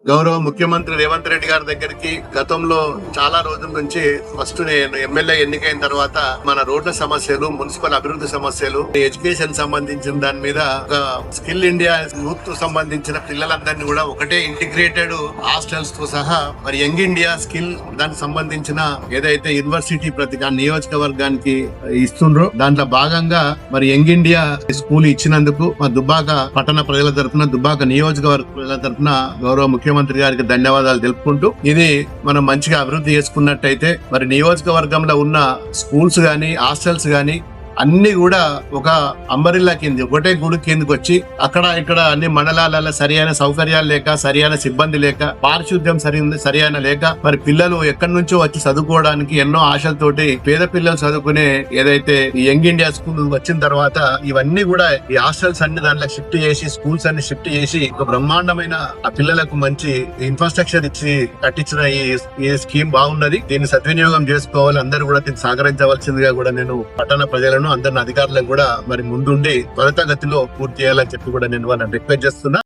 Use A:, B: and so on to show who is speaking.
A: గౌరవ ముఖ్యమంత్రి రేవంత్ రెడ్డి గారి దగ్గరికి గతంలో చాలా రోజుల నుంచి ఫస్ట్ నేను ఎమ్మెల్యే ఎన్నికైన తర్వాత మన రోడ్ల సమస్యలు, మున్సిపల్ అభివృద్ధి సమస్యలు, ఎడ్యుకేషన్ సంబంధించిన దాని మీద ఒక స్కిల్ ఇండియా యూత్ సంబంధించిన పిల్లలందరినీ కూడా ఒకటే ఇంటిగ్రేటెడ్ హాస్టల్స్ తో సహా మరి యంగ్ ఇండియా స్కిల్ దానికి సంబంధించిన ఏదైతే యూనివర్సిటీ ప్రతి నియోజకవర్గానికి ఇస్తుండ్రో దాంట్లో భాగంగా మరి యంగ్ ఇండియా స్కూల్ ఇచ్చినందుకు మా దుబ్బాక పట్టణ ప్రజల తరఫున, దుబ్బాక నియోజకవర్గ ప్రజల తరఫున గౌరవ ముఖ్యమంత్రి గారికి ధన్యవాదాలు తెలుపుకుంటూ, ఇది మనం మంచిగా అభివృద్ధి చేసుకున్నట్టయితే మరి నియోజకవర్గంలో ఉన్న స్కూల్స్ గానీ, హాస్టల్స్ గానీ అన్ని కూడా ఒక అంబరిల్లా కింద ఒకటే గుడి కిందకి వచ్చి అక్కడ ఇక్కడ అన్ని మండలాలలో సరైన సౌకర్యాలు లేక, సరైన సిబ్బంది లేక, పారిశుద్ధ్యం సరైన లేక మరి పిల్లలు ఎక్కడి నుంచో వచ్చి చదువుకోవడానికి ఎన్నో ఆశలతోటి పేద పిల్లలు చదువుకునే ఏదైతే ఈ యంగ్ ఇండియా స్కూల్ వచ్చిన తర్వాత ఇవన్నీ కూడా ఈ హాస్టల్స్ అన్ని దాంట్లో షిఫ్ట్ చేసి, స్కూల్స్ అన్ని షిఫ్ట్ చేసి ఒక బ్రహ్మాండమైన ఆ పిల్లలకు మంచి ఇన్ఫ్రాస్ట్రక్చర్ ఇచ్చి కట్టించిన ఈ స్కీమ్ బాగున్నది. దీన్ని సద్వినియోగం చేసుకోవాలి, అందరూ కూడా దీన్ని సహకరించవలసిందిగా కూడా నేను పట్టణ ప్రజలను, అందరిని అధికారులను కూడా మరి ముందుండి త్వరితగతిలో పూర్తి చేయాలని చెప్పి కూడా నేను వాళ్ళని రిక్వెస్ట్ చేస్తున్నా.